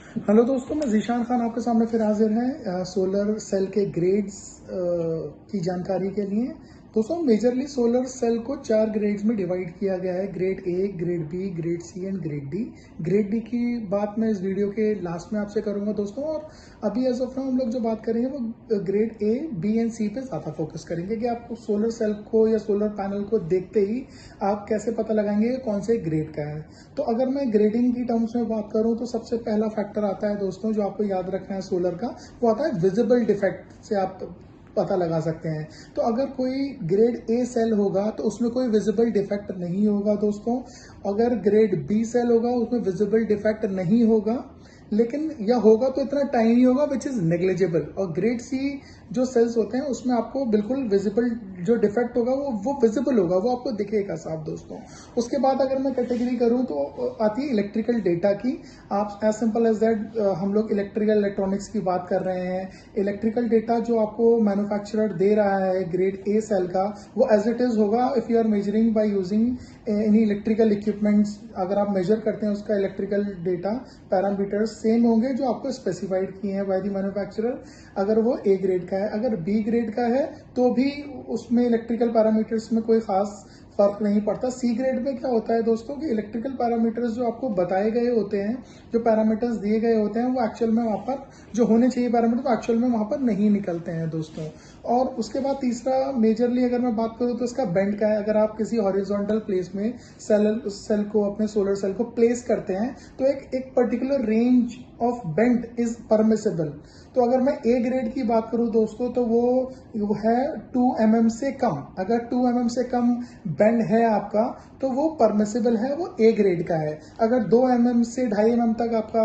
Hello दोस्तों, मैं ज़ीशान खान आपके सामने फिर हाजिर है सोलर सेल के ग्रेड्स की जानकारी के लिए। दोस्तों, मेजरली सोलर सेल को 4 ग्रेड्स में डिवाइड किया गया है। Grade A, grade B, grade C and grade D. Grade D की बात मैं इस वीडियो के लास्ट में आपसे करूंगा दोस्तों। और अभी एज ऑफ नाउ हम लोग जो बात करेंगे वो ग्रेड ए, बी एंड सी पे ज़्यादा फोकस करेंगे कि आपको सोलर सेल को या सोलर पैनल को देखते ही आप कैसे पता लगाएंगे कौन से ग्रेड का है। तो अगर मैं ग्रेडिंग की टर्म्स में बात करूं तो सबसे पहला फैक्टर आता है दोस्तों जो आपको याद रखना है सोलर का, वो आता है विजिबल डिफेक्ट से आप पता लगा सकते हैं। तो अगर कोई ग्रेड ए सेल होगा तो उसमें कोई विजिबल डिफेक्ट नहीं होगा दोस्तों। अगर ग्रेड बी सेल होगा उसमें विजिबल डिफेक्ट नहीं होगा, लेकिन या होगा तो इतना टाइनी होगा विच इज नेग्लिजिबल। और ग्रेड सी जो सेल्स होते हैं उसमें आपको बिल्कुल विजिबल जो डिफेक्ट होगा वो विजिबल होगा, वो आपको दिखेगा साफ दोस्तों। उसके बाद अगर मैं कैटेगरी करूं तो आती है इलेक्ट्रिकल डेटा की। आप एज सिंपल एज दैट हम लोग इलेक्ट्रिकल इलेक्ट्रॉनिक्स की बात कर रहे हैं। इलेक्ट्रिकल डेटा जो आपको मैन्युफैक्चरर दे रहा है ग्रेड ए सेल का, वो एज इट इज होगा if you are measuring by using any electrical equipments. अगर आप मेजर करते हैं उसका इलेक्ट्रिकल डेटा, पैरामीटर्स सेम होंगे जो आपको स्पेसिफाइड किए हैं बाय द मैन्युफैक्चरर, अगर वो ए ग्रेड का है। अगर बी ग्रेड का है तो भी उसमें इलेक्ट्रिकल पैरामीटर्स में कोई खास फर्क नहीं पड़ता। सी ग्रेड में क्या होता है दोस्तों कि इलेक्ट्रिकल पैरामीटर्स जो आपको बताए गए होते हैं, जो पैरामीटर्स दिए गए होते हैं, वो एक्चुअल में वहां पर जो होने चाहिए पैरामीटर वो एक्चुअल में वहां पर नहीं निकलते हैं दोस्तों। और उसके बाद तीसरा मेजरली अगर मैं बात करूं तो इसका बेंड का है। अगर आप किसी हॉरिजॉन्टल प्लेस में सेल को, अपने सोलर सेल को प्लेस करते हैं तो एक particular range of bend is permissible. तो अगर मैं ए ग्रेड की बात करूं दोस्तों तो वो है 2 mm से कम। अगर 2 mm से कम बेंड है आपका तो वो परमिसेबल है, वो ए ग्रेड का है। अगर 2 mm से 2.5 mm तक आपका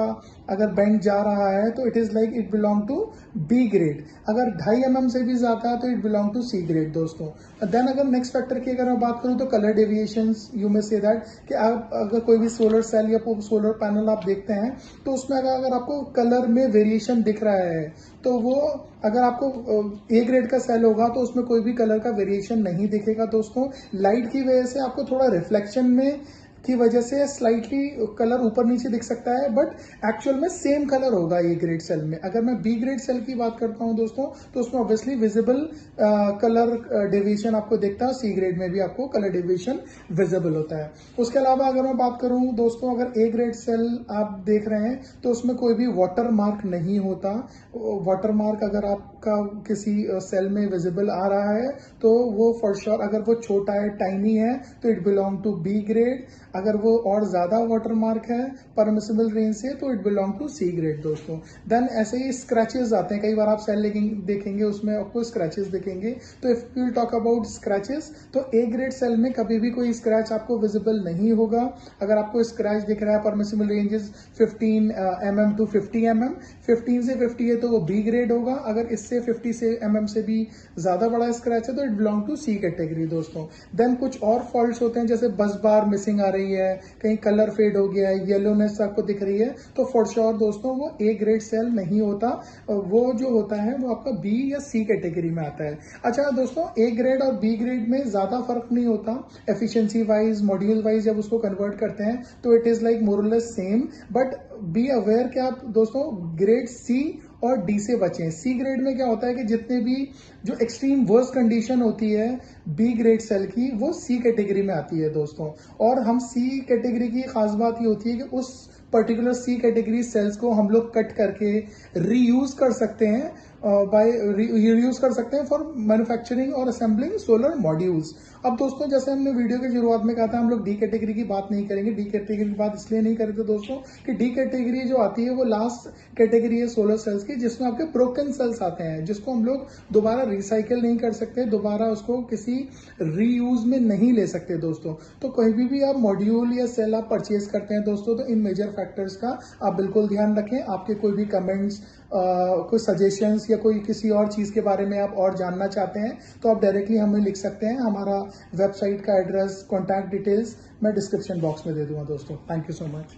अगर बेंड जा रहा है तो it is like it belong to B grade. अगर 2.5 mm से भी ज्यादा है तो it belong to C grade दोस्तों। देन अगर नेक्स्ट फैक्टर की अगर मैं बात करूं तो colour deviations, you may say that कि आप अगर कोई भी सोलर सेल या सोलर पैनल आप देखते हैं तो उसमें अगर आपको कलर में वेरिएशन दिख रहा है तो वो, अगर आपको ए ग्रेड का सेल होगा तो उसमें कोई भी कलर का वेरिएशन नहीं दिखेगा दोस्तों। लाइट की वजह से आपको थोड़ा रिफ्लेक्शन में की वजह से स्लाइटली कलर ऊपर नीचे दिख सकता है, बट एक्चुअल में सेम कलर होगा ए ग्रेड सेल में। अगर मैं बी ग्रेड सेल की बात करता हूं दोस्तों तो उसमें ऑब्वियसली विजिबल कलर डेविएशन आपको दिखता है, सी ग्रेड में भी आपको कलर डेविएशन विजिबल होता है। उसके अलावा अगर मैं बात करूं दोस्तों, अगर ए ग्रेड सेल आप देख रहे हैं तो उसमें कोई भी वाटर मार्क नहीं होता। वाटर मार्क अगर आपका किसी सेल में विजिबल आ रहा है तो वो फॉर श्योर, अगर वो छोटा है, टाइनी है, तो it belong to B grade. अगर वो और ज्यादा वाटर मार्क है परमिसिबल रेंज से तो it belong to C grade दोस्तों। देन ऐसे ही स्क्रैचेस आते हैं, कई बार आप सेल देखेंगे उसमें आपको स्क्रैचेस दिखेंगे। तो if you talk about scratches तो ए ग्रेड सेल में कभी भी कोई स्क्रैच आपको विजिबल नहीं होगा। अगर आपको स्क्रैच दिख रहा है, permissible ranges 15 mm to 50 mm, 15 से 50 है तो वो बी ग्रेड होगा। अगर इससे 50 से mm से भी ज्यादा बड़ा स्क्रैच है तो it belong to C category दोस्तों। देन कुछ और फॉल्ट्स होते हैं, जैसे बस बार मिसिंग आ रही है, कहीं कलर फेड हो गया है, येलोनेस आपको दिख रही है, तो फॉर श्योर दोस्तों वो ए ग्रेड सेल नहीं होता। वो जो होता है वो आपका बी या सी कैटेगरी में आता है। अच्छा दोस्तों, ए ग्रेड और बी ग्रेड में ज्यादा फर्क नहीं होता एफिशिएंसी वाइज, मॉड्यूल वाइज जब उसको कन्वर्ट करते हैं तो इट इज लाइक मोर और less same. But be aware कि आप दोस्तों ग्रेड सी और डी से बचें। सी ग्रेड में क्या होता है कि जितने भी जो एक्सट्रीम वर्स्ट कंडीशन होती है बी ग्रेड सेल की, वो सी कैटेगरी में आती है दोस्तों। और हम सी कैटेगरी की खास बात ये होती है कि उस पर्टिकुलर सी कैटेगरी सेल्स को हम लोग कट करके रीयूज कर सकते हैं, रीयूज कर सकते हैं फॉर मैन्युफैक्चरिंग और असेंबलिंग सोलर मॉड्यूल्स। अब दोस्तों, जैसे हमने वीडियो की शुरुआत में कहा था हम लोग डी कैटेगरी की बात नहीं करेंगे। डी कैटेगरी की बात इसलिए नहीं करते दोस्तों कि डी कैटेगरी जो आती है वो लास्ट कैटेगरी है सोलर सेल्स की, जिसमें आपके ब्रोकन सेल्स आते हैं जिसको हम लोग दोबारा रिसाइकिल नहीं कर सकते, दोबारा उसको किसी रीयूज में नहीं ले सकते दोस्तों। तो कहीं भी आप मॉड्यूल या सेल आप परचेज करते हैं दोस्तों तो इन मेजर फैक्टर्स का आप बिल्कुल ध्यान रखें। आपके कोई भी कमेंट्स, कोई सजेशंस या कोई किसी और चीज के बारे में आप और जानना चाहते हैं तो आप डायरेक्टली हमें लिख सकते हैं। हमारा वेबसाइट का एड्रेस, कॉन्टैक्ट डिटेल्स मैं डिस्क्रिप्शन बॉक्स में दे दूंगा दोस्तों। Thank you so much.